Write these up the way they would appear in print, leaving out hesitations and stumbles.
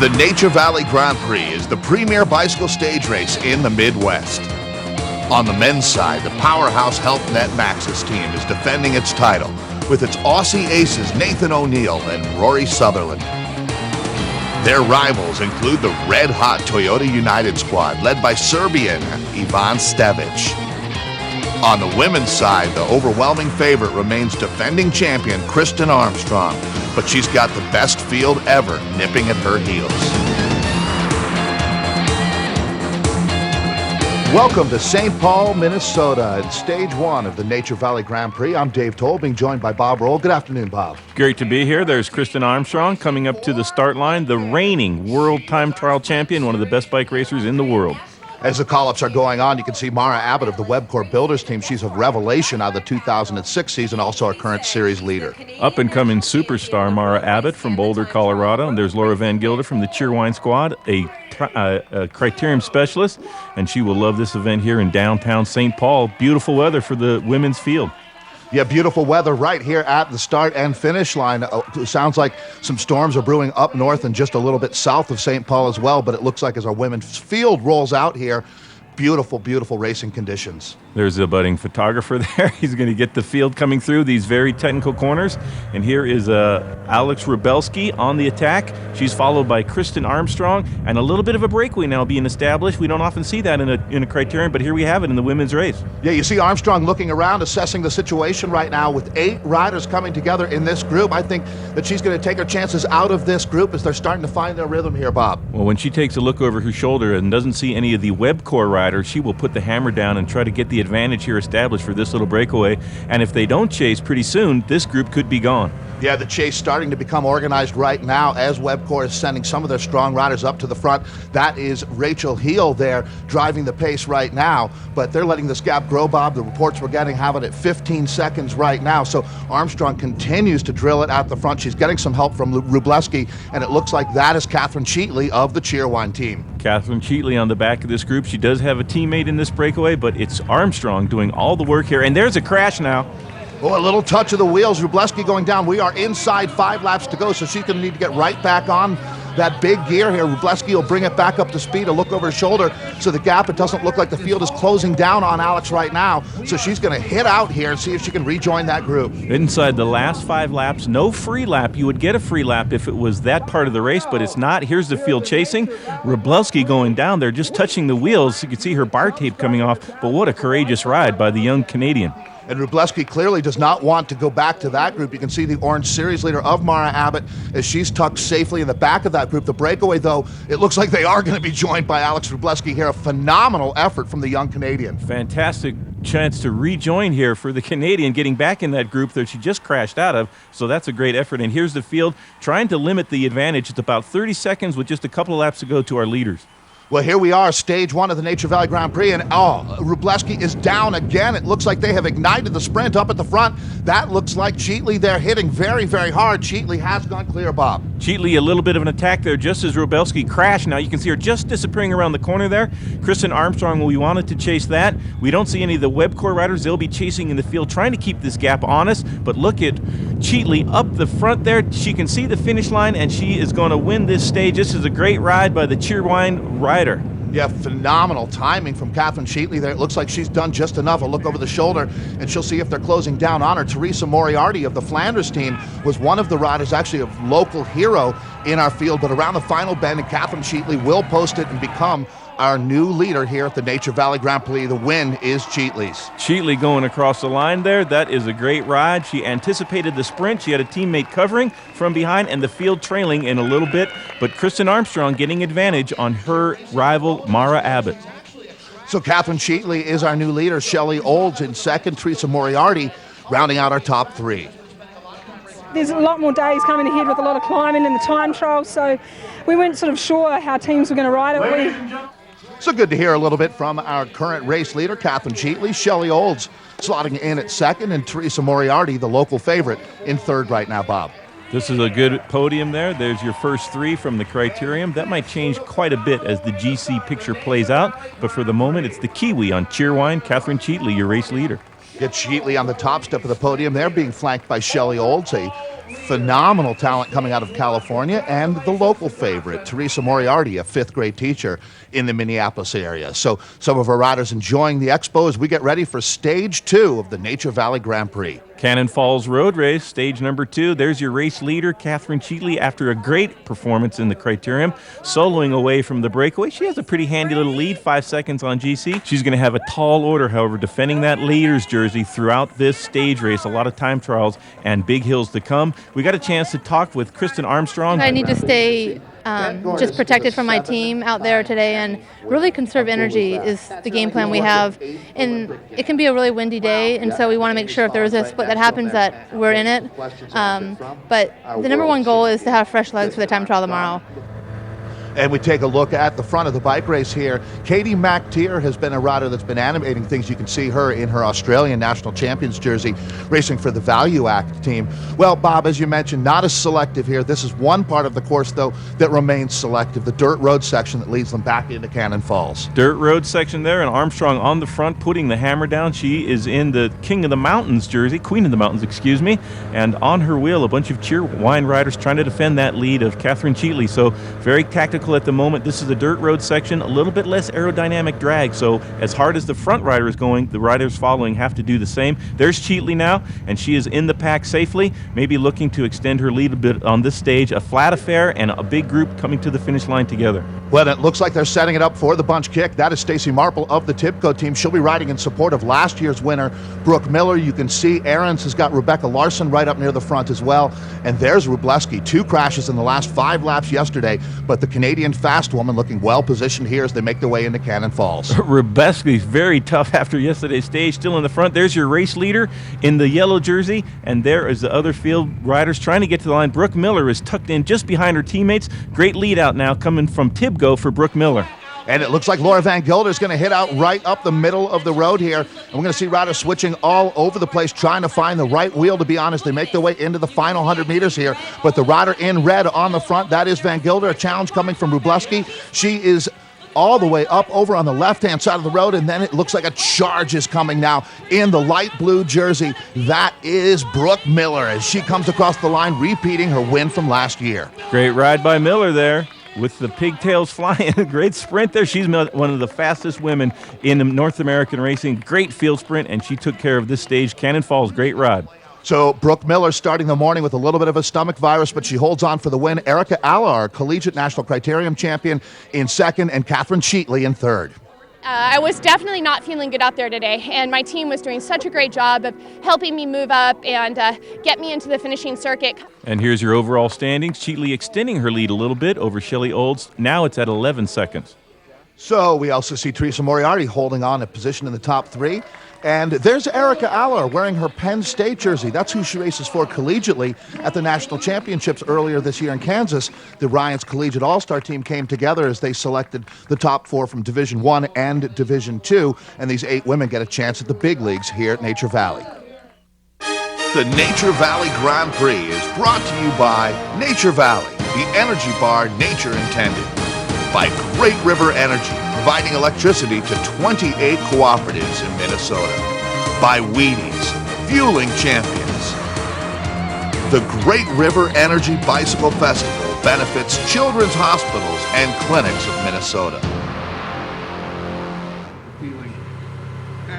The Nature Valley Grand Prix is the premier bicycle stage race in the Midwest. On the men's side, the powerhouse HealthNet Maxxis team is defending its title with its Aussie aces Nathan O'Neill and Rory Sutherland. Their rivals include the red-hot Toyota United squad led by Serbian Ivan Stevic. On the women's side, the overwhelming favorite remains defending champion Kristen Armstrong, but she's got the best field ever nipping at her heels. Welcome to St. Paul, Minnesota, and Stage 1 of the Nature Valley Grand Prix. I'm Dave Toll, being joined by Bob Roll. Good afternoon, Bob. Great to be here. There's Kristen Armstrong coming up to the start line, the reigning world time trial champion, one of the best bike racers in the world. As the call-ups are going on, you can see Mara Abbott of the Webcor Builders team. She's a revelation out of the 2006 season, also our current series leader. Up-and-coming superstar Mara Abbott from Boulder, Colorado. And there's Laura Van Gilder from the Cheerwine squad, a Criterium specialist, and she will love this event here in downtown St. Paul. Beautiful weather for the women's field. Yeah, beautiful weather right here at the start and finish line. It sounds like some storms are brewing up north and just a little bit south of St. Paul as well, but it looks like as our women's field rolls out here, beautiful, beautiful racing conditions. There's a budding photographer there. He's going to get the field coming through these very technical corners. And here is Alex Rubelski on the attack. She's followed by Kristen Armstrong, and a little bit of a breakaway now being established. We don't often see that in a Criterium, but here we have it in the women's race. Yeah, you see Armstrong looking around, assessing the situation right now with 8 riders coming together in this group. I think that she's going to take her chances out of this group as they're starting to find their rhythm here, Bob. Well, when she takes a look over her shoulder and doesn't see any of the Webcor riders, she will put the hammer down and try to get the advantage here established for this little breakaway. And if they don't chase pretty soon, this group could be gone. Yeah, the chase starting to become organized right now as Webcor is sending some of their strong riders up to the front. That is Rachel Heel there driving the pace right now, but they're letting this gap grow, Bob. The reports we're getting have it at 15 seconds right now, so Armstrong continues to drill it at the front. She's getting some help from Rubleski, and it looks like that is Catherine Cheatley of the Cheerwine team. Catherine Cheatley on the back of this group. She does have a teammate in this breakaway, but it's Armstrong doing all the work here, and there's a crash now. Oh, a little touch of the wheels. Rubleski going down. We are inside 5 laps to go, so she's going to need to get right back on that big gear here. Rubleski will bring it back up to speed, a look over her shoulder. So the gap, it doesn't look like the field is closing down on Alex right now. So she's going to hit out here and see if she can rejoin that group. Inside the last 5 laps, no free lap. You would get a free lap if it was that part of the race, but it's not. Here's the field chasing. Rubleski going down there, just touching the wheels. You can see her bar tape coming off, but what a courageous ride by the young Canadian. And Rubleski clearly does not want to go back to that group. You can see the orange series leader of Mara Abbott as she's tucked safely in the back of that group. The breakaway, though, it looks like they are going to be joined by Alex Rubleski here. A phenomenal effort from the young Canadian. Fantastic chance to rejoin here for the Canadian, getting back in that group that she just crashed out of. So that's a great effort. And here's the field trying to limit the advantage. It's about 30 seconds with just a couple of laps to go to our leaders. Well, here we are, Stage 1 of the Nature Valley Grand Prix, and Rubleski is down again. It looks like they have ignited the sprint up at the front. That looks like Cheatley there hitting very, very hard. Cheatley has gone clear, Bob. Cheatley, a little bit of an attack there just as Rubleski crashed. Now you can see her just disappearing around the corner there. Kristen Armstrong, we wanted to chase that. We don't see any of the Webcor riders. They'll be chasing in the field, trying to keep this gap honest. But look at Cheatley up the front there. She can see the finish line, and she is going to win this stage. This is a great ride by the Cheerwine rider. Yeah, phenomenal timing from Catherine Cheatley there. It looks like she's done just enough. A look over the shoulder, and she'll see if they're closing down on her. Teresa Moriarty of the Flanders team was one of the riders, actually a local hero in our field, but around the final bend, and Catherine Cheatley will post it and become our new leader here at the Nature Valley Grand Prix. The win is Cheatley's. Cheatley going across the line there. That is a great ride. She anticipated the sprint. She had a teammate covering from behind and the field trailing in a little bit, but Kristen Armstrong getting advantage on her rival, Mara Abbott. So Catherine Cheatley is our new leader. Shelley Olds in second. Teresa Moriarty rounding out our top 3. There's a lot more days coming ahead with a lot of climbing and the time trials, so we weren't sort of sure how teams were going to ride it. So good to hear a little bit from our current race leader, Catherine Cheatley. Shelley Olds slotting in at second, and Teresa Moriarty, the local favorite, in third right now, Bob. This is a good podium there. There's your first 3 from the Criterium. That might change quite a bit as the GC picture plays out, but for the moment, it's the Kiwi on Cheerwine, Catherine Cheatley, your race leader. Get Cheatley on the top step of the podium there, being flanked by Shelley Olds, a phenomenal talent coming out of California, and the local favorite, Teresa Moriarty, a fifth-grade teacher in the Minneapolis area. So some of our riders enjoying the expo as we get ready for Stage 2 of the Nature Valley Grand Prix. Cannon Falls Road Race, stage number 2. There's your race leader, Catherine Cheatley, after a great performance in the Criterium, soloing away from the breakaway. She has a pretty handy little lead, 5 seconds on GC. She's going to have a tall order, however, defending that leader's jersey throughout this stage race. A lot of time trials and big hills to come. We got a chance to talk with Kristen Armstrong. I need to stay just protected from my team out there today and really conserve energy is the game plan we have. And it can be a really windy day, and so we want to make sure if there is a split that happens that we're in it. But the number one goal is to have fresh legs for the time trial tomorrow. And we take a look at the front of the bike race here. Katie McTeer has been a rider that's been animating things. You can see her in her Australian National Champions jersey racing for the Value Act team. Well, Bob, as you mentioned, not as selective here. This is one part of the course, though, that remains selective, the dirt road section that leads them back into Cannon Falls. Dirt road section there, and Armstrong on the front putting the hammer down. She is in the King of the Mountains jersey, Queen of the Mountains, excuse me, and on her wheel, a bunch of Cheerwine riders trying to defend that lead of Catherine Cheatley. So very tactical at the moment. This is the dirt road section, a little bit less aerodynamic drag, so as hard as the front rider is going, the riders following have to do the same. There's Cheatley now, and she is in the pack safely, maybe looking to extend her lead a bit on this stage. A flat affair and a big group coming to the finish line together. Well, it looks like they're setting it up for the bunch kick. That is Stacy Marple of the Tibco team. She'll be riding in support of last year's winner, Brooke Miller. You can see Ahrens has got Rebecca Larson right up near the front as well. And there's Rubleski. 2 crashes in the last 5 laps yesterday, but the Canadian fast woman looking well positioned here as they make their way into Cannon Falls. Rubleski's very tough after yesterday's stage, still in the front. There's your race leader in the yellow jersey, and there is the other field riders trying to get to the line. Brooke Miller is tucked in just behind her teammates. Great lead out now coming from Tibco for Brooke Miller. And it looks like Laura Van Gilder is going to hit out right up the middle of the road here. And we're going to see riders switching all over the place, trying to find the right wheel, to be honest. They make their way into the final 100 meters here. But the rider in red on the front, that is Van Gilder. A challenge coming from Rubleski. She is all the way up over on the left-hand side of the road, and then it looks like a charge is coming now in the light blue jersey. That is Brooke Miller as she comes across the line, repeating her win from last year. Great ride by Miller there with the pigtails flying. Great sprint there. She's one of the fastest women in North American racing. Great field sprint, and she took care of this stage. Cannon Falls, great ride. So Brooke Miller starting the morning with a little bit of a stomach virus, but she holds on for the win. Erica Allar, collegiate national criterium champion, in second, and Catherine Cheatley in third. I was definitely not feeling good out there today, and my team was doing such a great job of helping me move up and get me into the finishing circuit. And here's your overall standings. Cheatley extending her lead a little bit over Shelley Olds. Now it's at 11 seconds. So we also see Teresa Moriarty holding on a position in the top 3. And there's Erica Allar wearing her Penn State jersey. That's who she races for collegiately at the national championships earlier this year in Kansas. The Ryans Collegiate All-Star team came together as they selected the top 4 from Division I and Division II. And these 8 women get a chance at the big leagues here at Nature Valley. The Nature Valley Grand Prix is brought to you by Nature Valley, the energy bar nature intended. By Great River Energy, providing electricity to 28 cooperatives in Minnesota. By Wheaties, fueling champions. The Great River Energy Bicycle Festival benefits children's hospitals and clinics of Minnesota.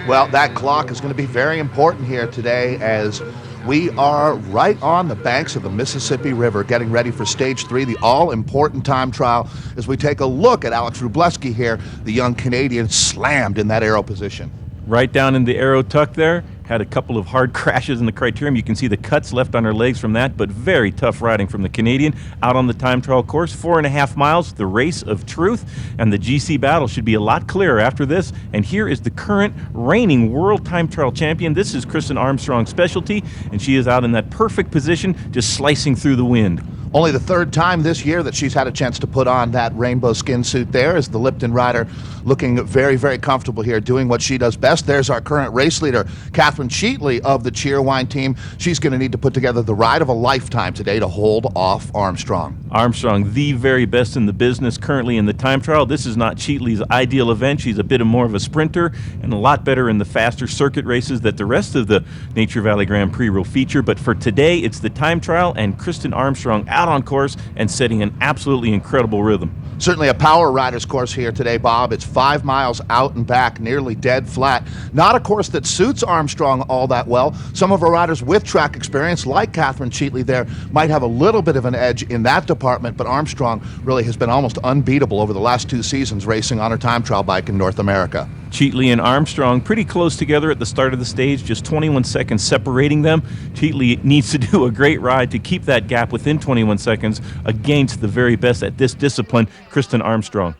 Well, that clock is going to be very important here today as we are right on the banks of the Mississippi River getting ready for Stage 3, the all-important time trial, as we take a look at Alex Rubleski here, the young Canadian slammed in that aero position. Right down in the aero tuck there. Had a couple of hard crashes in the Criterium. You can see the cuts left on her legs from that, but very tough riding from the Canadian. Out on the time trial course, 4.5 miles, the race of truth, and the GC battle should be a lot clearer after this. And here is the current reigning world time trial champion. This is Kristen Armstrong's specialty, and she is out in that perfect position, just slicing through the wind. Only the third time this year that she's had a chance to put on that rainbow skin suit there, as the Lipton rider looking very, very comfortable here, doing what she does best. There's our current race leader, Catherine Cheatley of the Cheerwine team. She's going to need to put together the ride of a lifetime today to hold off Armstrong. Armstrong, the very best in the business currently in the time trial. This is not Cheatley's ideal event. She's a bit more of a sprinter and a lot better in the faster circuit races that the rest of the Nature Valley Grand Prix will feature. But for today, it's the time trial and Kristen Armstrong out on course and setting an absolutely incredible rhythm. Certainly a power rider's course here today, Bob. It's 5 miles out and back, nearly dead flat. Not a course that suits Armstrong all that well. Some of our riders with track experience, like Catherine Cheatley there, might have a little bit of an edge in that department, but Armstrong really has been almost unbeatable over the last 2 seasons racing on her time trial bike in North America. Cheatley and Armstrong pretty close together at the start of the stage, just 21 seconds separating them. Cheatley needs to do a great ride to keep that gap within 21 seconds against the very best at this discipline, Kristen Armstrong.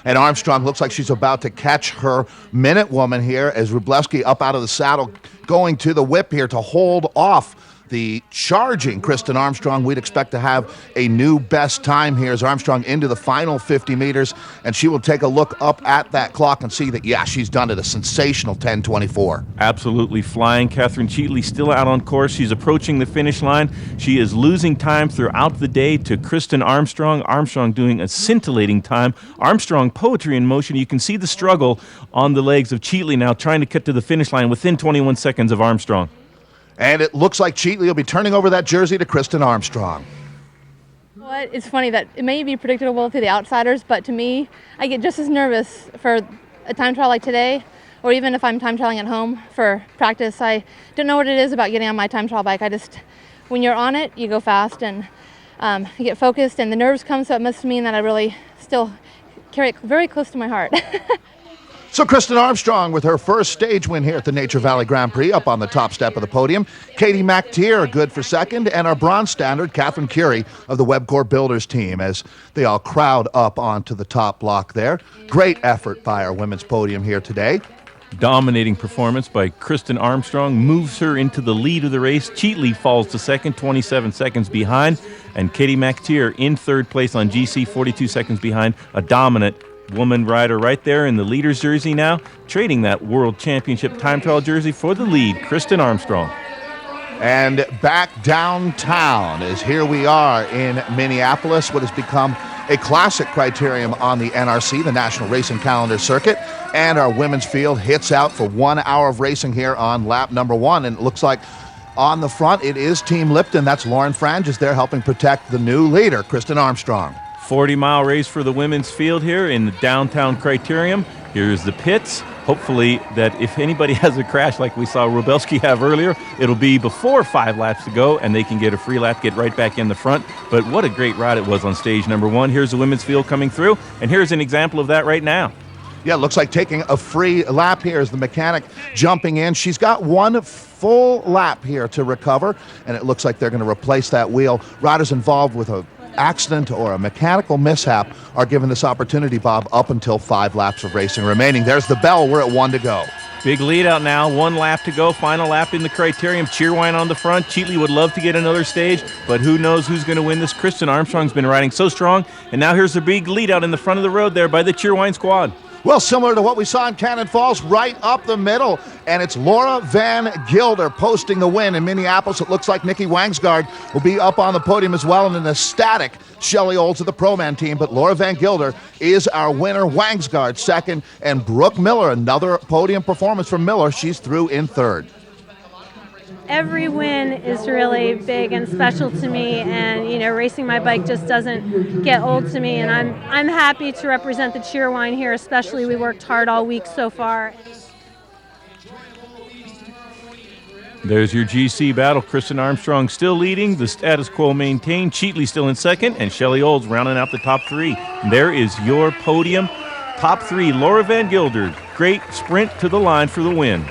And Armstrong looks like she's about to catch her minute woman here as Wroblewski up out of the saddle, going to the whip here to hold off the charging Kristen Armstrong. We'd expect to have a new best time here as Armstrong into the final 50 meters, and she will take a look up at that clock and see that, yeah, she's done it, a sensational 10:24. Absolutely flying. Catherine Cheatley still out on course. She's approaching the finish line. She is losing time throughout the day to Kristen Armstrong. Armstrong doing a scintillating time. Armstrong poetry in motion. You can see the struggle on the legs of Cheatley now, trying to cut to the finish line within 21 seconds of Armstrong. And it looks like Cheatley will be turning over that jersey to Kristen Armstrong. Well, it's funny that it may be predictable to the outsiders, but to me, I get just as nervous for a time trial like today, or even if I'm time trialing at home for practice. I don't know what it is about getting on my time trial bike. When you're on it, you go fast and you get focused, and the nerves come, so it must mean that I really still carry it very close to my heart. So Kristen Armstrong with her first stage win here at the Nature Valley Grand Prix up on the top step of the podium. Katie McTeer good for second, and our bronze standard, Catherine Curie of the Webcor Builders team, as they all crowd up onto the top block there. Great effort by our women's podium here today. Dominating performance by Kristen Armstrong moves her into the lead of the race. Cheatley falls to second, 27 seconds behind, and Katie McTeer in third place on GC, 42 seconds behind. A dominant woman rider right there in the leader's jersey now, trading that World Championship time trial jersey for the lead, Kristen Armstrong. And back downtown, as here we are in Minneapolis, what has become a classic criterium on the NRC, the National Racing Calendar Circuit. And our women's field hits out for 1 hour of racing here on lap number 1. And it looks like on the front, it is Team Lipton. That's Lauren Franges there helping protect the new leader, Kristen Armstrong. 40-mile race for the women's field here in the downtown Criterium. Here's the pits. Hopefully that if anybody has a crash like we saw Wroblewski have earlier, it'll be before 5 laps to go and they can get a free lap, get right back in the front. But what a great ride it was on stage number 1. Here's the women's field coming through, and here's an example of that right now. Yeah, looks like taking a free lap here as the mechanic jumping in. She's got 1 full lap here to recover, and it looks like they're going to replace that wheel. Riders involved with a accident or a mechanical mishap are given this opportunity, Bob, up until 5 laps of racing remaining. There's the bell. We're at 1 to go. Big lead out now. 1 lap to go. Final lap in the Criterium. Cheerwine on the front. Cheatley would love to get another stage, but who knows who's going to win this. Kristen Armstrong's been riding so strong, and now here's the big lead out in the front of the road there by the Cheerwine squad. Well, similar to what we saw in Cannon Falls, right up the middle, and it's Laura Van Gilder posting the win. In Minneapolis, it looks like Nikki Wangsgaard will be up on the podium as well, and an ecstatic Shelley Olds of the Pro-Man team, but Laura Van Gilder is our winner. Wangsgaard second, and Brooke Miller, another podium performance from Miller. She's through in third. Every win is really big and special to me, and racing my bike just doesn't get old to me, and I'm happy to represent the Cheerwine here, especially we worked hard all week so far. There's your GC battle. Kristen Armstrong still leading, the status quo maintained. Cheatley still in second, and Shelley Olds rounding out the top 3. And there is your podium. Top 3, Laura Van Gilder. Great sprint to the line for the win.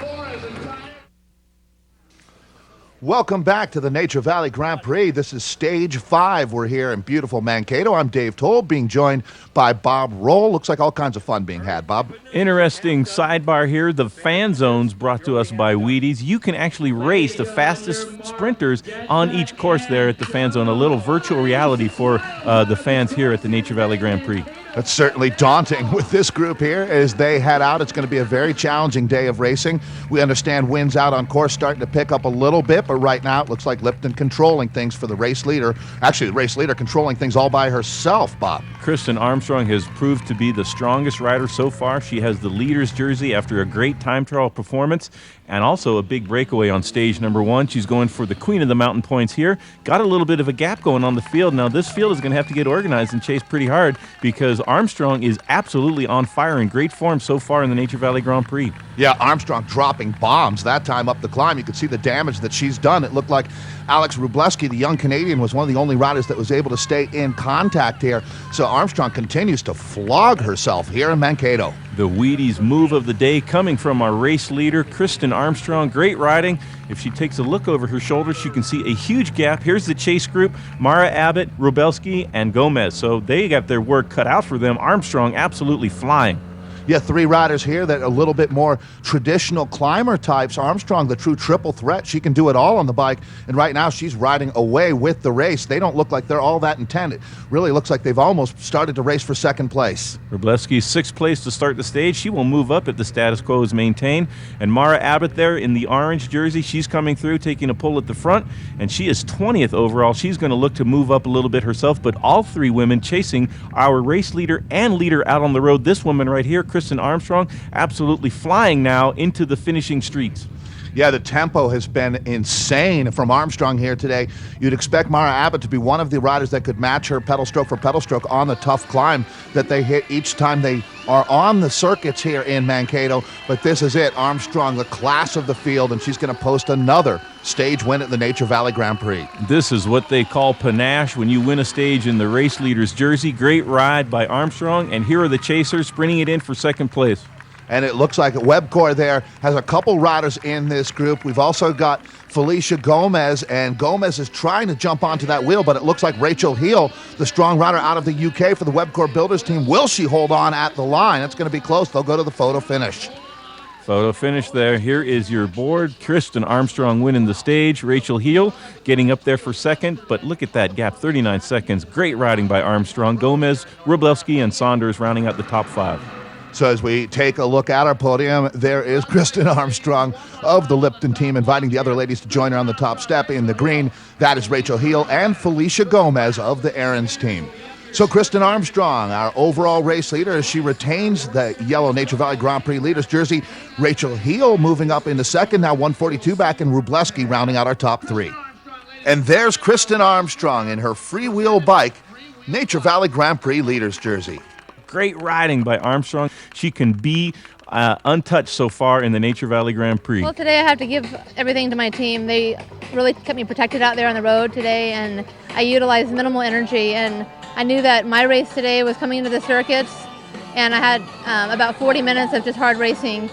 Welcome back to the Nature Valley Grand Prix. This is Stage 5. We're here in beautiful Mankato. I'm Dave Toll, being joined by Bob Roll. Looks like all kinds of fun being had, Bob. Interesting sidebar here. The fan zones brought to us by Wheaties. You can actually race the fastest sprinters on each course there at the fan zone. A little virtual reality for the fans here at the Nature Valley Grand Prix. That's certainly daunting with this group here as they head out. It's going to be a very challenging day of racing. We understand winds out on course starting to pick up a little bit, but right now it looks like Lipton controlling things for the race leader. Actually, the race leader controlling things all by herself, Bob. Kristen Armstrong has proved to be the strongest rider so far. She has the leader's jersey after a great time trial performance and also a big breakaway on stage number 1. She's going for the Queen of the Mountain points here. Got a little bit of a gap going on the field. Now this field is going to have to get organized and chase pretty hard because Armstrong is absolutely on fire, in great form so far in the Nature Valley Grand Prix. Yeah, Armstrong dropping bombs that time up the climb. You could see the damage that she's done. It looked like Alex Wrubleski, the young Canadian, was one of the only riders that was able to stay in contact here. So Armstrong continues to flog herself here in Mankato. The Wheaties move of the day coming from our race leader, Kristen Armstrong. Great riding. If she takes a look over her shoulder, she can see a huge gap. Here's the chase group: Mara Abbott, Wrubleski, and Gomez. So they got their work cut out for them. Armstrong absolutely flying. Yeah, 3 riders here that are a little bit more traditional climber types. Armstrong, the true triple threat. She can do it all on the bike, and right now she's riding away with the race. They don't look like they're all that intent. It really looks like they've almost started to race for second place. Wrubleski's 6th place to start the stage. She will move up if the status quo is maintained. And Mara Abbott there in the orange jersey, she's coming through, taking a pull at the front, and she is 20th overall. She's going to look to move up a little bit herself, but all 3 women chasing our race leader and leader out on the road. This woman right here, Kristen Armstrong, absolutely flying now into the finishing streets. Yeah, the tempo has been insane from Armstrong here today. You'd expect Mara Abbott to be one of the riders that could match her pedal stroke for pedal stroke on the tough climb that they hit each time they are on the circuits here in Mankato. But this is it. Armstrong, the class of the field, and she's going to post another stage win at the Nature Valley Grand Prix. This is what they call panache when you win a stage in the race leader's jersey. Great ride by Armstrong, and here are the chasers sprinting it in for second place. And it looks like Webcor there has a couple riders in this group. We've also got Felicia Gomez, and Gomez is trying to jump onto that wheel, but it looks like Rachel Heel, the strong rider out of the UK for the Webcor Builders team, will she hold on at the line? It's going to be close. They'll go to the photo finish. Photo finish there. Here is your board. Kristen Armstrong winning the stage. Rachel Heel getting up there for second, but look at that gap, 39 seconds. Great riding by Armstrong. Gomez, Wrubleski, and Saunders rounding out the top 5. So as we take a look at our podium, there is Kristen Armstrong of the Lipton team inviting the other ladies to join her on the top step in the green. That is Rachel Heel and Felicia Gomez of the Aaron's team. So Kristen Armstrong, our overall race leader, as she retains the yellow Nature Valley Grand Prix leader's jersey. Rachel Heel moving up into second, now 142 back, and Wrubleski rounding out our top 3. And there's Kristen Armstrong in her freewheel bike Nature Valley Grand Prix leader's jersey. Great riding by Armstrong. She can be untouched so far in the Nature Valley Grand Prix. Well, today I have to give everything to my team. They really kept me protected out there on the road today, and I utilized minimal energy. And I knew that my race today was coming into the circuits, and I had about 40 minutes of just hard racing.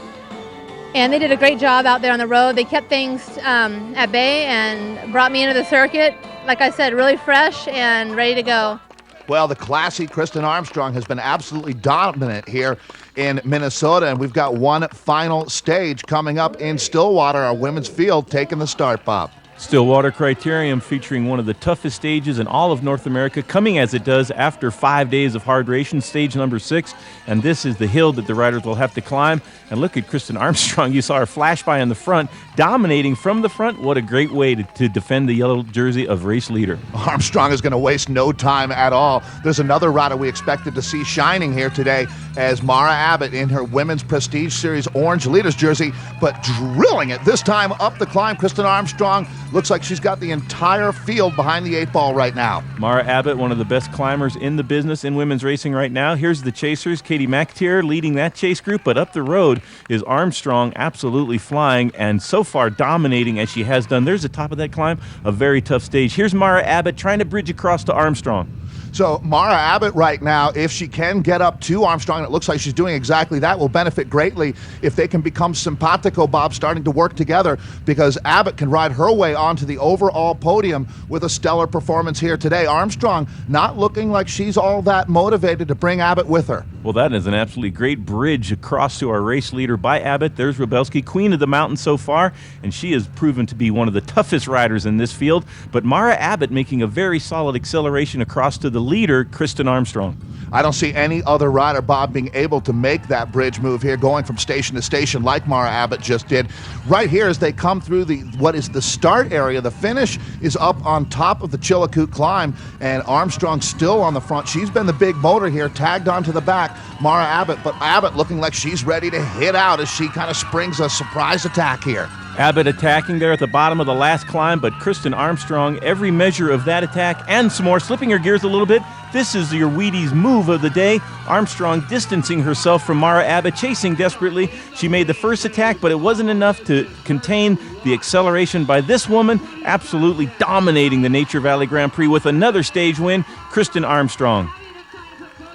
And they did a great job out there on the road. They kept things at bay and brought me into the circuit, like I said, really fresh and ready to go. Well, the classy Kristen Armstrong has been absolutely dominant here in Minnesota, and we've got one final stage coming up in Stillwater, our women's field taking the start, Bob. Stillwater Criterium featuring one of the toughest stages in all of North America, coming as it does after 5 days of hard racing, stage number 6. And this is the hill that the riders will have to climb. And look at Kristen Armstrong. You saw her flash by in the front, dominating from the front. What a great way to defend the yellow jersey of race leader. Armstrong is going to waste no time at all. There's another rider we expected to see shining here today as Mara Abbott in her Women's Prestige Series orange leader's jersey, but drilling it this time up the climb. Kristen Armstrong looks like she's got the entire field behind the 8 ball right now. Mara Abbott, one of the best climbers in the business in women's racing right now. Here's the chasers. Katie McTeer leading that chase group, but up the road is Armstrong absolutely flying and so far dominating as she has done. There's the top of that climb, a very tough stage. Here's Mara Abbott trying to bridge across to Armstrong. So Mara Abbott right now, if she can get up to Armstrong, and it looks like she's doing exactly that, will benefit greatly if they can become simpatico, Bob, starting to work together, because Abbott can ride her way onto the overall podium with a stellar performance here today. Armstrong not looking like she's all that motivated to bring Abbott with her. Well, that is an absolutely great bridge across to our race leader by Abbott. There's Wroblewski, queen of the mountain so far, and she has proven to be one of the toughest riders in this field. But Mara Abbott making a very solid acceleration across to the leader, Kristen Armstrong. I don't see any other rider, Bob, being able to make that bridge move here, going from station to station like Mara Abbott just did. Right here, as they come through what is the start area, the finish is up on top of the Chillicoot climb, and Armstrong still on the front. She's been the big motor here, tagged onto the back, Mara Abbott, but Abbott looking like she's ready to hit out as she kind of springs a surprise attack here. Abbott attacking there at the bottom of the last climb, but Kristen Armstrong, every measure of that attack and some more, slipping her gears a little bit. This is your Wheaties move of the day. Armstrong distancing herself from Mara Abbott, chasing desperately. She made the first attack, but it wasn't enough to contain the acceleration by this woman, absolutely dominating the Nature Valley Grand Prix with another stage win, Kristen Armstrong.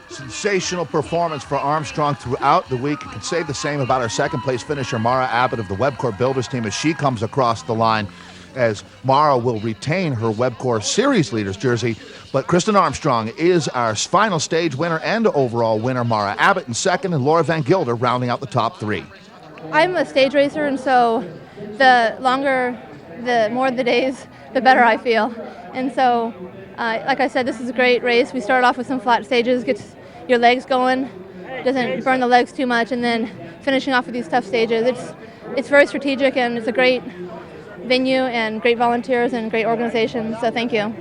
Sensational performance for Armstrong throughout the week. You can say the same about our second place finisher, Mara Abbott of the Webcor Builders team, as she comes across the line, as Mara will retain her Webcor Series Leaders jersey. But Kristen Armstrong is our final stage winner and overall winner. Mara Abbott in second, and Laura Van Gilder rounding out the top three. I'm a stage racer, and so the more the days, the better I feel. And so, like I said, this is a great race. We started off with some flat stages, gets your legs going, doesn't burn the legs too much, and then finishing off with these tough stages. It's very strategic, and it's a great venue and great volunteers and great organization, so thank you.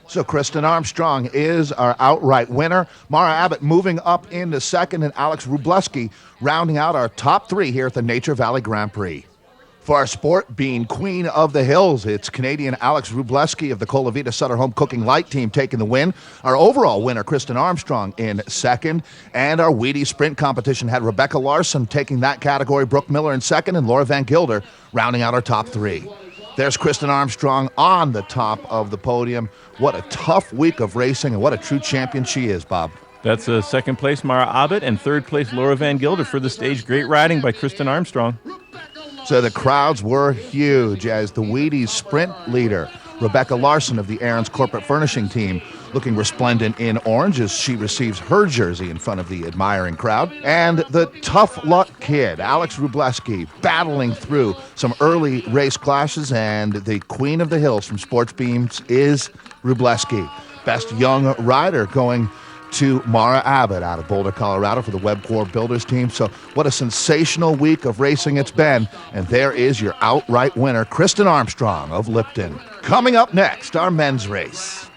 So Kristen Armstrong is our outright winner. Mara Abbott moving up into second, and Alex Wroblewski rounding out our top three here at the Nature Valley Grand Prix. For our sport being queen of the hills, it's Canadian Alex Wroblewski of the Colavita Sutter Home Cooking Light team taking the win. Our overall winner, Kristen Armstrong, in second. And our Wheaties sprint competition had Rebecca Larson taking that category, Brooke Miller in second, and Laura Van Gilder rounding out our top three. There's Kristen Armstrong on the top of the podium. What a tough week of racing, and what a true champion she is, Bob. That's second place Mara Abbott and third place Laura Van Gilder for the stage. Great riding by Kristen Armstrong. So the crowds were huge as the Wheaties sprint leader, Rebecca Larson of the Aaron's Corporate Furnishing team, looking resplendent in orange as she receives her jersey in front of the admiring crowd. And the tough luck kid, Alex Wroblewski, battling through some early race clashes, and the queen of the hills from Sports Beams is Wroblewski. Best young rider going to Mara Abbott out of Boulder, Colorado for the Webcor Builders team. So what a sensational week of racing it's been. And there is your outright winner, Kristen Armstrong of Lipton. Coming up next, our men's race.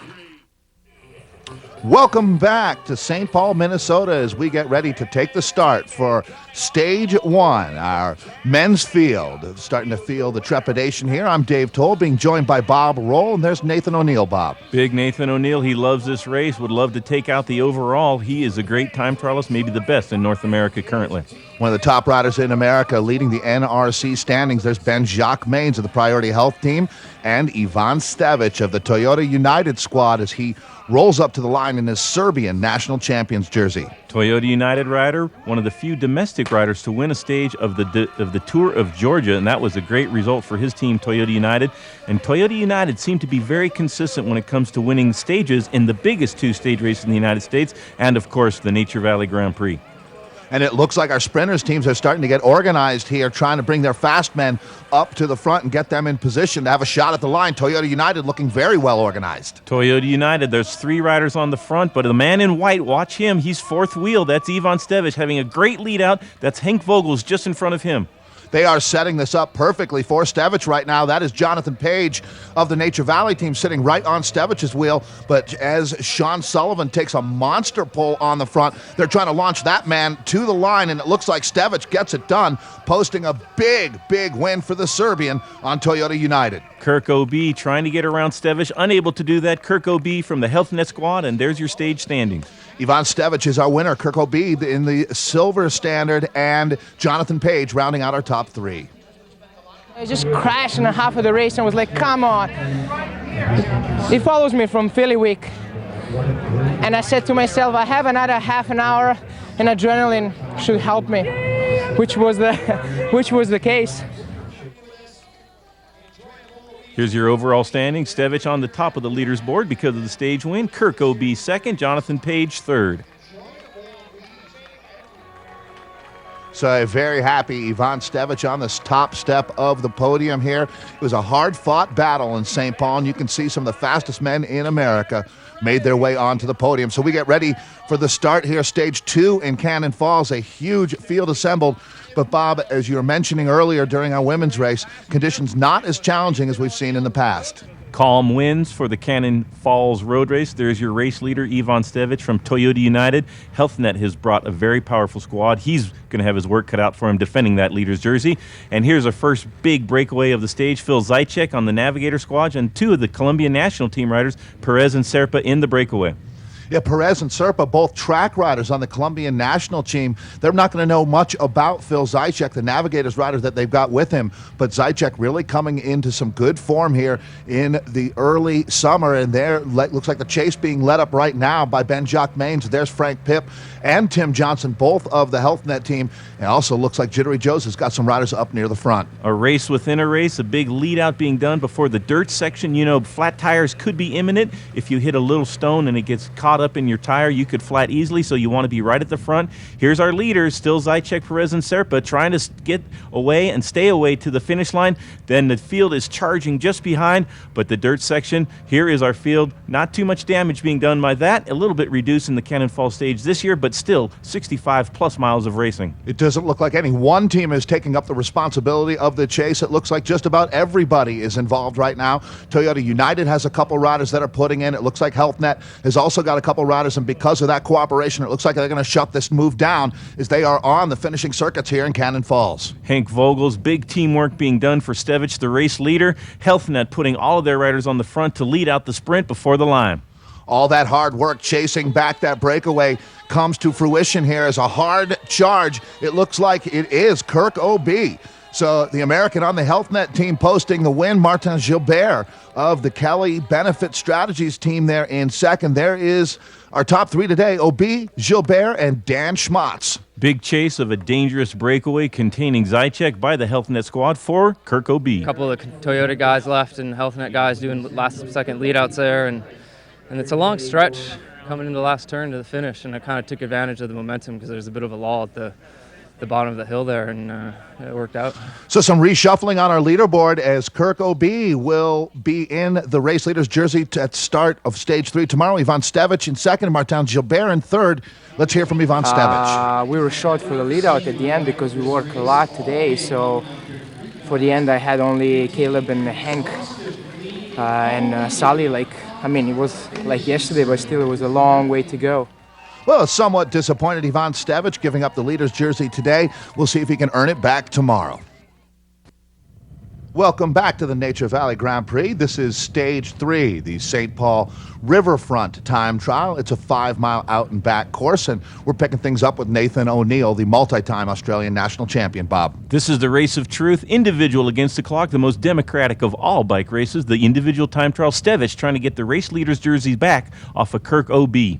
Welcome back to St. Paul, Minnesota, as we get ready to take the start for Stage 1, our men's field. Starting to feel the trepidation here. I'm Dave Toll, being joined by Bob Roll, and there's Nathan O'Neill, Bob. Big Nathan O'Neill, he loves this race, would love to take out the overall. He is a great time trialist, maybe the best in North America currently. One of the top riders in America leading the NRC standings. There's Ben Jacques Maines of the Priority Health team and Ivan Stevic of the Toyota United squad as he rolls up to the line in his Serbian national champions jersey. Toyota United rider, one of the few domestic riders to win a stage of the Tour of Georgia, and that was a great result for his team, Toyota United. And Toyota United seemed to be very consistent when it comes to winning stages in the biggest two stage races in the United States, and of course the Nature Valley Grand Prix. And it looks like our sprinters teams are starting to get organized here, trying to bring their fast men up to the front and get them in position to have a shot at the line. Toyota United looking very well organized. Toyota United, there's three riders on the front, but the man in white, watch him. He's fourth wheel. That's Ivan Stevic having a great lead out. That's Henk Vogel's just in front of him. They are setting this up perfectly for Stevic right now. That is Jonathan Page of the Nature Valley team sitting right on Stevic's wheel. But as Sean Sullivan takes a monster pull on the front, they're trying to launch that man to the line, and it looks like Stevic gets it done, posting a big, big win for the Serbian on Toyota United. Kirk O.B. trying to get around Stevic, unable to do that. Kirk O.B. from the HealthNet squad, and there's your stage standings. Ivan Stevic is our winner. Kirk O.B. in the silver standard, and Jonathan Page rounding out our top three. I just crashed in half of the race and was like, come on. He follows me from Philly Week. And I said to myself, I have another half an hour and adrenaline should help me, which was the case. Here's your overall standing. Stevich on the top of the leaders board because of the stage win. Kirk O.B. second, Jonathan Page third. So a very happy Ivan Stevich on this top step of the podium here. It was a hard-fought battle in St. Paul, and you can see some of the fastest men in America made their way onto the podium. So we get ready for the start here, stage 2 in Cannon Falls, a huge field assembled. But Bob, as you were mentioning earlier during our women's race, conditions not as challenging as we've seen in the past. Calm winds for the Cannon Falls road race. There's your race leader, Ivan Stevich from Toyota United. HealthNet has brought a very powerful squad. He's going to have his work cut out for him defending that leader's jersey. And here's our first big breakaway of the stage. Phil Zaitchik on the Navigator squad and 2 of the Colombian national team riders, Perez and Serpa, in the breakaway. Yeah, Perez and Serpa, both track riders on the Colombian national team. They're not going to know much about Phil Zaitchik, the Navigators rider that they've got with him. But Zaitchik really coming into some good form here in the early summer. And there looks like the chase being led up right now by Ben-Jacques Maines. There's Frank Pipp and Tim Johnson, both of the HealthNet team. And also looks like Jittery Joe's has got some riders up near the front. A race within a race, a big lead out being done before the dirt section. You know, flat tires could be imminent. If you hit a little stone and it gets caught up in your tire, you could flat easily, so you want to be right at the front. Here's our leaders, still Zaitchik, Perez, and Serpa, trying to get away and stay away to the finish line. Then the field is charging just behind, but the dirt section, here is our field. Not too much damage being done by that. A little bit reduced in the Cannon Falls stage this year, but still 65-plus miles of racing. It doesn't look like any one team is taking up the responsibility of the chase. It looks like just about everybody is involved right now. Toyota United has a couple riders that are putting in. It looks like HealthNet has also got a couple riders, and because of that cooperation, it looks like they're going to shut this move down as they are on the finishing circuits here in Cannon Falls. Hank Vogel's big teamwork being done for Stevich, the race leader. HealthNet putting all of their riders on the front to lead out the sprint before the line. All that hard work chasing back that breakaway comes to fruition here as a hard charge. It looks like it is Kirk O.B. So the American on the HealthNet team posting the win. Martin Gilbert of the Kelly Benefit Strategies team there in second. There is our top 3 today, O.B., Gilbert, and Dan Schmatz. Big chase of a dangerous breakaway containing Zaitchik by the HealthNet squad for Kirk O.B. A couple of Toyota guys left and HealthNet guys doing last-second lead-outs there. And it's a long stretch coming into the last turn to the finish, and I kind of took advantage of the momentum because there's a bit of a lull at the bottom of the hill there, and it worked out. So some reshuffling on our leaderboard as Kirk O.B. will be in the race leader's jersey at start of stage 3 tomorrow. Ivan Stevich in second, Martin Gilbert in third. Let's hear from Ivan Stevich. We were short for the lead out at the end because we worked a lot today, so for the end I had only Caleb and Hank and Sally. It was like yesterday, but still it was a long way to go. Well, somewhat disappointed Ivan Stevich giving up the leader's jersey today. We'll see if he can earn it back tomorrow. Welcome back to the Nature Valley Grand Prix. This is Stage 3, the St. Paul Riverfront Time Trial. It's a 5-mile out and back course, and we're picking things up with Nathan O'Neill, the multi-time Australian national champion. Bob. This is the race of truth, individual against the clock, the most democratic of all bike races, the individual time trial. Stevich trying to get the race leader's jersey back off of Kirk O.B.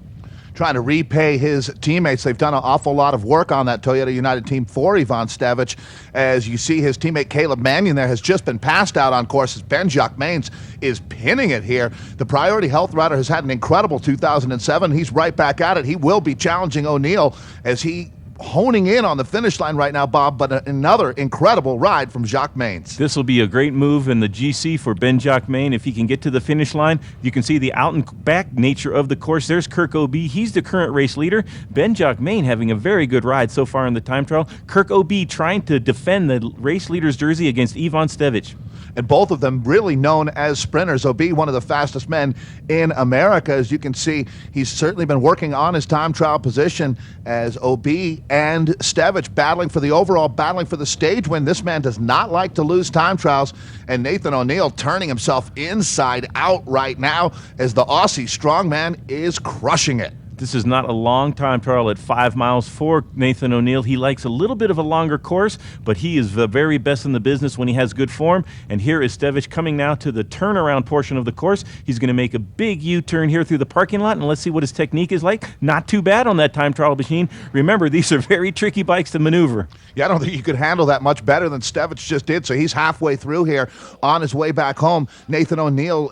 Trying to repay his teammates. They've done an awful lot of work on that Toyota United team for Ivan Stevich. As you see, his teammate Caleb Mannion there has just been passed out on courses. Ben-Jacques Maines is pinning it here. The Priority Health rider has had an incredible 2007. He's right back at it. He will be challenging O'Neill as he honing in on the finish line right now, Bob, but another incredible ride from Jacques Maines. This will be a great move in the GC for Ben-Jacques Maines. If he can get to the finish line, you can see the out and back nature of the course. There's Kirk O.B. He's the current race leader. Ben-Jacques Maines having a very good ride so far in the time trial. Kirk O.B. trying to defend the race leader's jersey against Ivan Stevich. And both of them really known as sprinters. O.B., one of the fastest men in America. As you can see, he's certainly been working on his time trial position as O.B. and Stevich battling for the stage win. This man does not like to lose time trials. And Nathan O'Neill turning himself inside out right now as the Aussie strongman is crushing it. This is not a long time trial at 5 miles for Nathan O'Neill. He likes a little bit of a longer course, but he is the very best in the business when he has good form. And here is Stevich coming now to the turnaround portion of the course. He's going to make a big U-turn here through the parking lot, and let's see what his technique is like. Not too bad on that time trial machine. Remember, these are very tricky bikes to maneuver. Yeah, I don't think you could handle that much better than Stevich just did. So he's halfway through here on his way back home. Nathan O'Neill,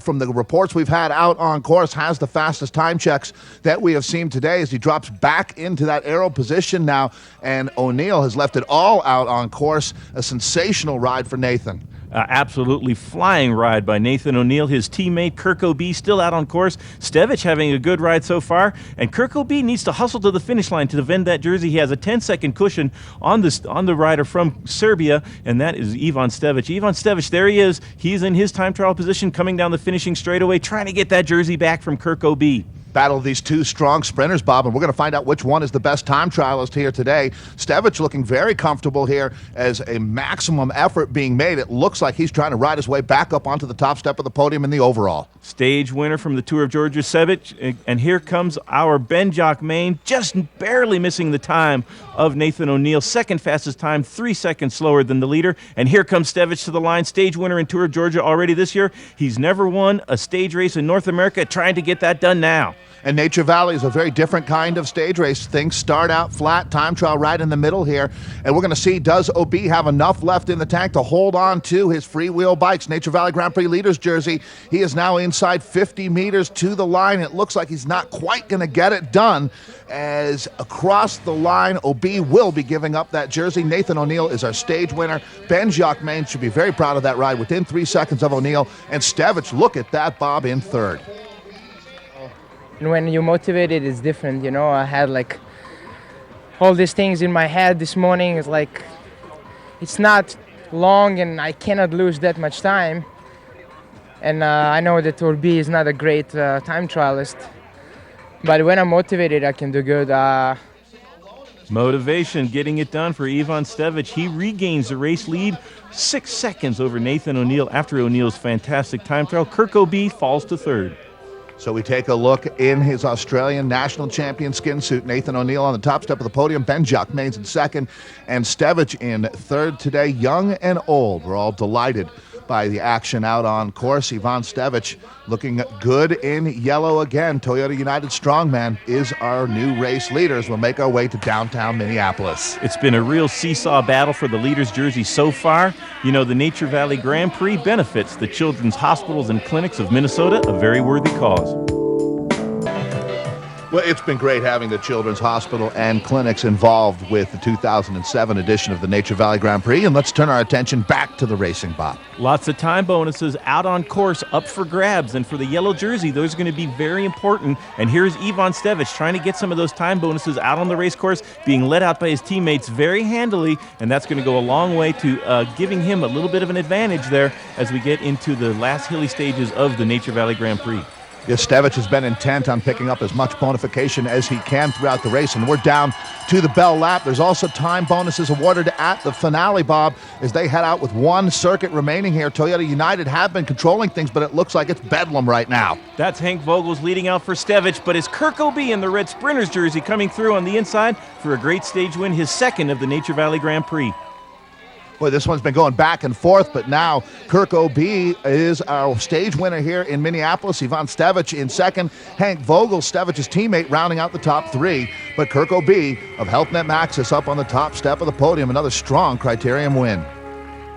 from the reports we've had out on course, has the fastest time checks that we have seen today as he drops back into that aero position now. And O'Neill has left it all out on course. A sensational ride for Nathan. Absolutely flying ride by Nathan O'Neill. His teammate Kirk O'B still out on course. Stevich having a good ride so far, and Kirk O'B needs to hustle to the finish line to defend that jersey. He has a 10-second cushion on the rider from Serbia, and that is Ivan Stevich. Ivan Stevich, there he is. He's in his time trial position, coming down the finishing straightaway, trying to get that jersey back from Kirk O'B. Battle of these two strong sprinters, Bob, and we're going to find out which one is the best time trialist here today. Stevich looking very comfortable here as a maximum effort being made. It looks like he's trying to ride his way back up onto the top step of the podium in the overall. Stage winner from the Tour of Georgia, Stevich, and here comes our Ben-Jock Main, just barely missing the time of Nathan O'Neill. Second fastest time, 3 seconds slower than the leader, and here comes Stevich to the line, stage winner in Tour of Georgia already this year. He's never won a stage race in North America, trying to get that done now. And Nature Valley is a very different kind of stage race. Things start out flat, time trial right in the middle here. And we're going to see, does OB have enough left in the tank to hold on to his freewheel bikes? Nature Valley Grand Prix leaders jersey. He is now inside 50 meters to the line. It looks like he's not quite going to get it done, as across the line, OB will be giving up that jersey. Nathan O'Neill is our stage winner. Ben-Jock Main should be very proud of that ride within 3 seconds of O'Neill. And Stevich, look at that, Bob, in third. And when you're motivated, it's different, you know. I had like all these things in my head this morning. It's like, it's not long and I cannot lose that much time. And I know that OB is not a great time trialist, but when I'm motivated, I can do good. Motivation getting it done for Ivan Stevich. He regains the race lead, 6 seconds over Nathan O'Neill after O'Neill's fantastic time trial. Kirk O'B falls to third. So we take a look in his Australian national champion skin suit. Nathan O'Neill on the top step of the podium. Ben-Jock Main's in second, and Stevich in third today. Young and old, we're all delighted by the action out on course. Ivan Stevich looking good in yellow again. Toyota United Strongman is our new race leader as we'll make our way to downtown Minneapolis. It's been a real seesaw battle for the leader's jersey so far. You know, the Nature Valley Grand Prix benefits the children's hospitals and clinics of Minnesota, a very worthy cause. Well, it's been great having the Children's Hospital and clinics involved with the 2007 edition of the Nature Valley Grand Prix, and let's turn our attention back to the racing, Bob. Lots of time bonuses out on course up for grabs, and for the yellow jersey, those are going to be very important. And here's Ivan Stevich trying to get some of those time bonuses out on the race course, being led out by his teammates very handily, and that's going to go a long way to giving him a little bit of an advantage there as we get into the last hilly stages of the Nature Valley Grand Prix. Yes, Stevich has been intent on picking up as much bonification as he can throughout the race, and we're down to the bell lap. There's also time bonuses awarded at the finale, Bob, as they head out with one circuit remaining here. Toyota United have been controlling things, but it looks like it's bedlam right now. That's Hank Vogel's leading out for Stevich, but it's Kirk O'B in the red Sprinters jersey coming through on the inside for a great stage win, his second of the Nature Valley Grand Prix. Boy, this one's been going back and forth, but now Kirk O'B is our stage winner here in Minneapolis. Ivan Stevich in second. Hank Vogel, Stevich's teammate, rounding out the top three. But Kirk O'B of HealthNet Maxis up on the top step of the podium. Another strong Criterium win.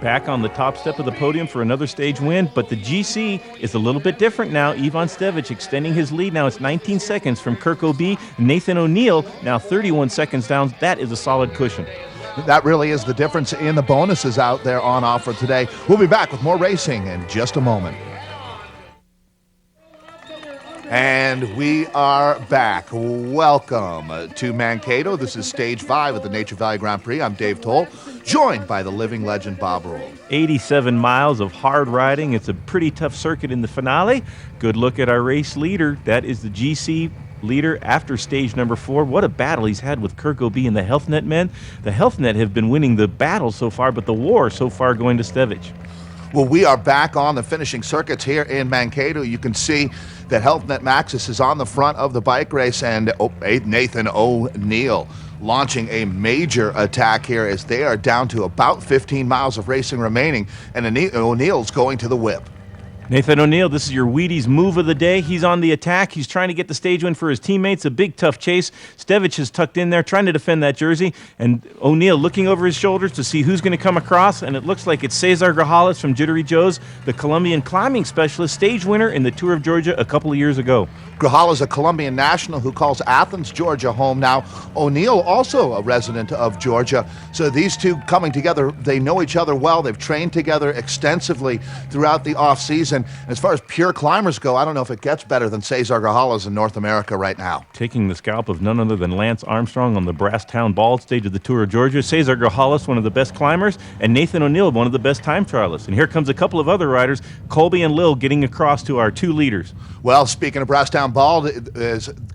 Back on the top step of the podium for another stage win, but the GC is a little bit different now. Ivan Stevich extending his lead. Now it's 19 seconds from Kirk O'B. Nathan O'Neill now 31 seconds down. That is a solid cushion. That really is the difference in the bonuses out there on offer today. We'll be back with more racing in just a moment. And we are back. Welcome to Mankato. This is Stage 5 of the Nature Valley Grand Prix. I'm Dave Toll, joined by the living legend Bob Rule. 87 miles of hard riding. It's a pretty tough circuit in the finale. Good look at our race leader. That is the GC leader after stage number 4. What a battle he's had with Kirk O'B and the HealthNet men. The HealthNet have been winning the battle so far, but the war so far going to Stevich. Well, we are back on the finishing circuits here in Mankato. You can see that Health Net Maxis is on the front of the bike race, and Nathan O'Neill launching a major attack here as they are down to about 15 miles of racing remaining, and O'Neill's going to the whip. Nathan O'Neill, this is your Wheaties move of the day. He's on the attack. He's trying to get the stage win for his teammates. A big, tough chase. Stevich is tucked in there trying to defend that jersey. And O'Neill looking over his shoulders to see who's going to come across. And it looks like it's Cesar Grajales from Jittery Joe's, the Colombian climbing specialist, stage winner in the Tour of Georgia a couple of years ago. Grajales, a Colombian national who calls Athens, Georgia home now. O'Neill, also a resident of Georgia. So these two coming together, they know each other well. They've trained together extensively throughout the off-season. As far as pure climbers go, I don't know if it gets better than Cesar Grajales in North America right now. Taking the scalp of none other than Lance Armstrong on the Brasstown Bald stage of the Tour of Georgia. Cesar Grajales, one of the best climbers, and Nathan O'Neill, one of the best time trialists. And here comes a couple of other riders, Colby and Lil, getting across to our two leaders. Well, speaking of Brasstown Bald,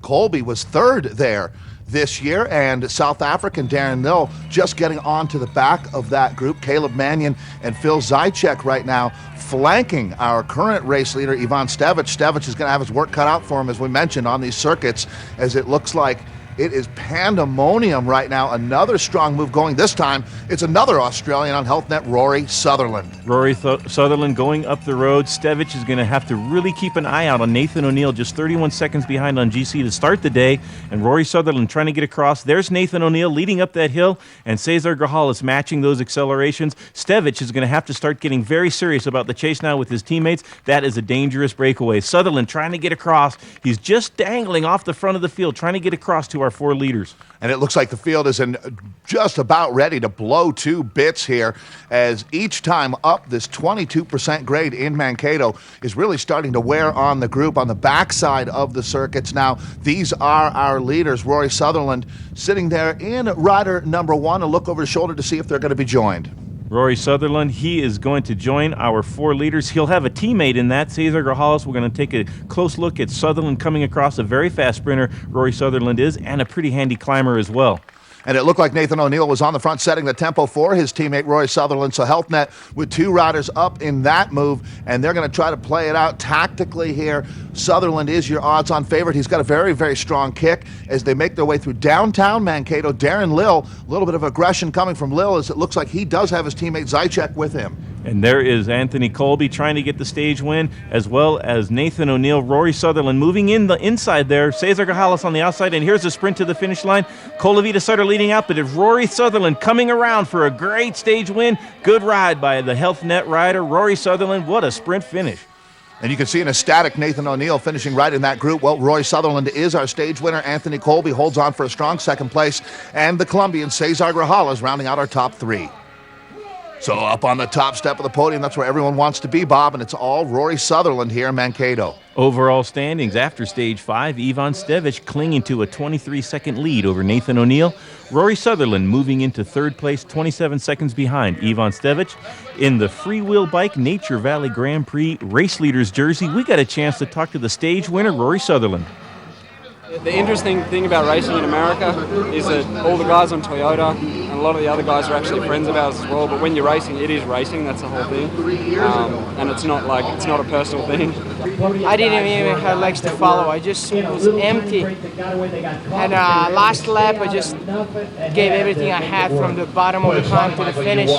Colby was third there this year, and South African Darren Lill just getting on to the back of that group. Caleb Mannion and Phil Zychek right now flanking our current race leader, Ivan Stevich. Stevich is going to have his work cut out for him, as we mentioned, on these circuits, as it looks like it is pandemonium right now. Another strong move going. This time, it's another Australian on Health Net, Rory Sutherland. Rory Sutherland going up the road. Stevich is going to have to really keep an eye out on Nathan O'Neill, just 31 seconds behind on GC to start the day. And Rory Sutherland trying to get across. There's Nathan O'Neill leading up that hill, and Cesar Grajales matching those accelerations. Stevich is going to have to start getting very serious about the chase now with his teammates. That is a dangerous breakaway. Sutherland trying to get across. He's just dangling off the front of the field, trying to get across to our four leaders. And it looks like the field is just about ready to blow to bits here, as each time up, this 22% grade in Mankato is really starting to wear on the group on the backside of the circuits. Now, these are our leaders. Rory Sutherland sitting there in rider number one, a look over his shoulder to see if they're going to be joined. Rory Sutherland, he is going to join our four leaders. He'll have a teammate in that, Cesar Grajales. We're going to take a close look at Sutherland coming across. A very fast sprinter, Rory Sutherland is, and a pretty handy climber as well. And it looked like Nathan O'Neill was on the front setting the tempo for his teammate Rory Sutherland. So Health Net with two riders up in that move, and they're going to try to play it out tactically here. Sutherland is your odds-on favorite. He's got a very, very strong kick as they make their way through downtown Mankato. Darren Lill, a little bit of aggression coming from Lill, as it looks like he does have his teammate Zychek with him. And there is Anthony Colby trying to get the stage win, as well as Nathan O'Neill. Rory Sutherland moving in the inside there. Cesar Grajales on the outside, and here's a sprint to the finish line. Colavita Sutter leading out, but it's Rory Sutherland coming around for a great stage win. Good ride by the Health Net rider, Rory Sutherland. What a sprint finish. And you can see an ecstatic Nathan O'Neill finishing right in that group. Well, Roy Sutherland is our stage winner. Anthony Colby holds on for a strong second place. And the Colombian Cesar Grajales rounding out our top three. So up on the top step of the podium, that's where everyone wants to be, Bob, and it's all Rory Sutherland here in Mankato. Overall standings after Stage 5, Ivan Stevich clinging to a 23-second lead over Nathan O'Neill. Rory Sutherland moving into third place, 27 seconds behind Ivan Stevich. In the Freewheel Bike Nature Valley Grand Prix race leaders jersey, we got a chance to talk to the stage winner, Rory Sutherland. The interesting thing about racing in America is that all the guys on Toyota and a lot of the other guys are actually friends of ours as well, but when you're racing, it is racing, that's the whole thing. And it's not a personal thing. I didn't even have legs to follow. I just was empty. And last lap, I just gave everything I had from the bottom of the climb to the finish.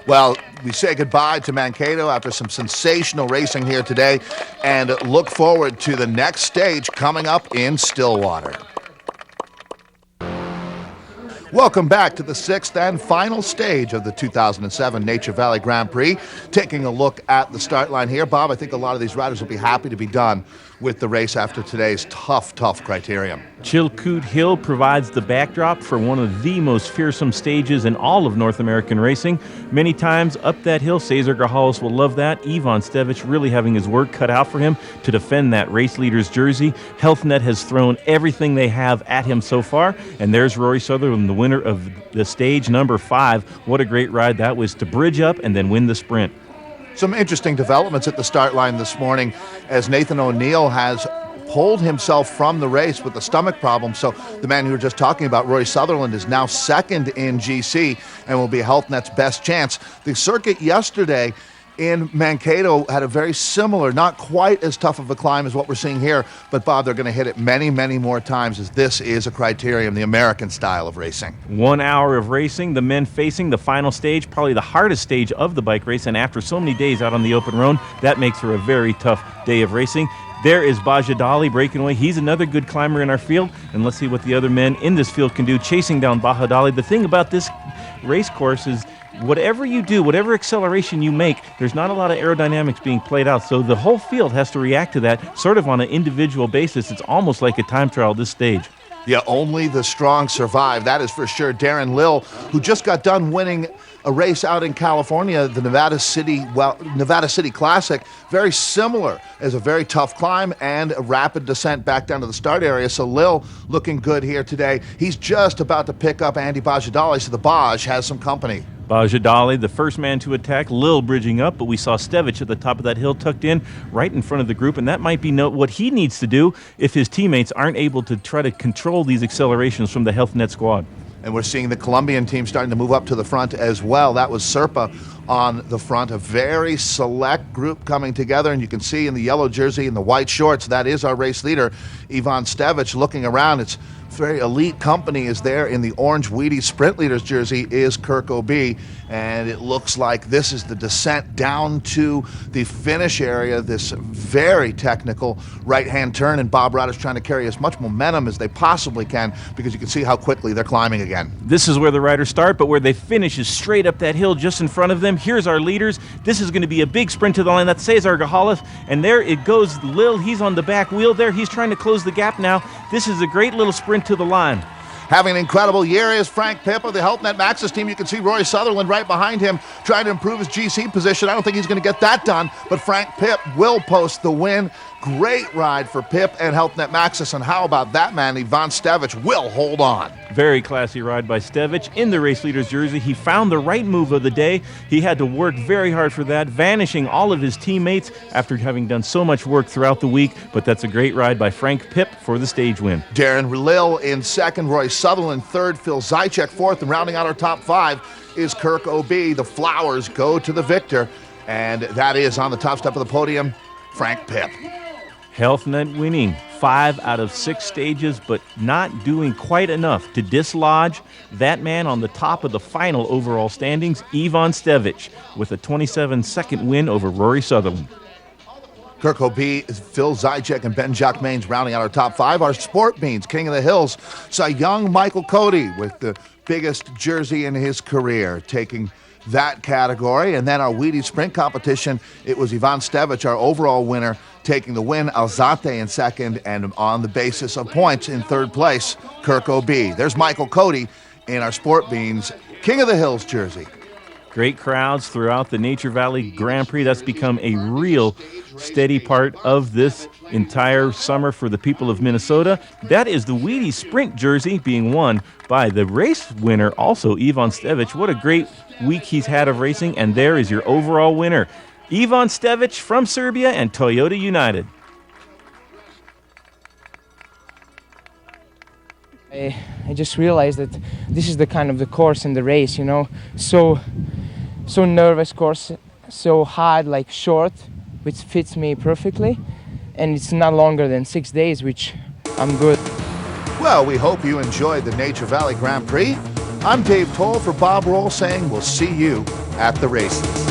Well, we say goodbye to Mankato after some sensational racing here today and look forward to the next stage coming up in Stillwater. Welcome back to the sixth and final stage of the 2007 Nature Valley Grand Prix. Taking a look at the start line here, Bob, I think a lot of these riders will be happy to be done with the race after today's tough criterium. Chilkoot Hill provides the backdrop for one of the most fearsome stages in all of North American racing. Many times up that hill, Cesar Grajales will love that. Ivan Stevich really having his work cut out for him to defend that race leader's jersey. Health Net has thrown everything they have at him so far, and there's Rory Sutherland, the winner of the stage number 5. What a great ride that was to bridge up and then win the sprint. Some interesting developments at the start line this morning as Nathan O'Neill has pulled himself from the race with a stomach problem. So the man you were just talking about, Rory Sutherland, is now second in GC and will be Health Net's best chance. The circuit yesterday in Mankato had a very similar, not quite as tough of a climb as what we're seeing here, but Bob, they're going to hit it many, many more times, as this is a Criterium, the American style of racing. 1 hour of racing, the men facing the final stage, probably the hardest stage of the bike race, and after so many days out on the open road, that makes for a very tough day of racing. There is Bajadali breaking away. He's another good climber in our field, and let's see what the other men in this field can do, chasing down Bajadali. The thing about this race course is whatever you do, whatever acceleration you make, there's not a lot of aerodynamics being played out, so the whole field has to react to that sort of on an individual basis. It's almost like a time trial at this stage. Yeah, only the strong survive. That is for sure. Darren Lill, who just got done winning a race out in California, the Nevada City Classic, very similar, as a very tough climb and a rapid descent back down to the start area. So Lill looking good here today. He's just about to pick up Andy Bajadali, so the Baj has some company. Bajadali, the first man to attack, Lill bridging up, but we saw Stevich at the top of that hill tucked in right in front of the group, and that might be what he needs to do if his teammates aren't able to try to control these accelerations from the Health Net squad. And we're seeing the Colombian team starting to move up to the front as well. That was Serpa on the front, a very select group coming together, and you can see in the yellow jersey and the white shorts, that is our race leader, Ivan Stevich, looking around. It's very elite company is there. In the orange Wheaties Sprint Leaders jersey is Kirk O'B, and it looks like this is the descent down to the finish area, this very technical right-hand turn, and Bob Rod is trying to carry as much momentum as they possibly can, because you can see how quickly they're climbing again. This is where the riders start, but where they finish is straight up that hill just in front of them. Here's our leaders. This is going to be a big sprint to the line. That's Cesar Gahalis, and there it goes. Lill, he's on the back wheel there. He's trying to close the gap now. This is a great little sprint to the line. Having an incredible year is Frank Pipp of the Health Net Maxxis team. You can see Rory Sutherland right behind him trying to improve his GC position. I don't think he's going to get that done, but Frank Pipp will post the win. Great ride for Pipp and Health Net Maxxis, and how about that man, Ivan Stevich, will hold on. Very classy ride by Stevich in the race leader's jersey. He found the right move of the day. He had to work very hard for that, vanishing all of his teammates after having done so much work throughout the week, but that's a great ride by Frank Pipp for the stage win. Darren Lill in second, Roy Sutherland third, Phil Zychek fourth, and rounding out our top five is Kirk O'B. The flowers go to the victor, and that is on the top step of the podium, Frank Pipp. Health Net winning 5 out of 6 stages, but not doing quite enough to dislodge that man on the top of the final overall standings, Ivan Stevich, with a 27-second win over Rory Sutherland. Kirk O'B, Phil Zychek, and Ben Jacquemains rounding out our top 5. Our Sport Beans, King of the Hills, saw young Michael Cody with the biggest jersey in his career, taking that category. And then our Wheaties Sprint competition, it was Ivan Stevich, our overall winner, taking the win. Alzate in second, and on the basis of points in third place, Kirk O'B. There's Michael Cody in our Sport Beans King of the Hills jersey. Great crowds throughout the Nature Valley Grand Prix. That's become a real steady part of this entire summer for the people of Minnesota. That is the Wheaties Sprint jersey being won by the race winner, also Ivan Stevich. What a great week he's had of racing, and there is your overall winner, Ivan Stevich from Serbia and Toyota United. I just realized that this is the kind of the course in the race, you know, so nervous course, so hard, like short, which fits me perfectly, and it's not longer than 6 days, which I'm good. Well, we hope you enjoyed the Nature Valley Grand Prix. I'm Dave Toll for Bob Roll saying we'll see you at the races.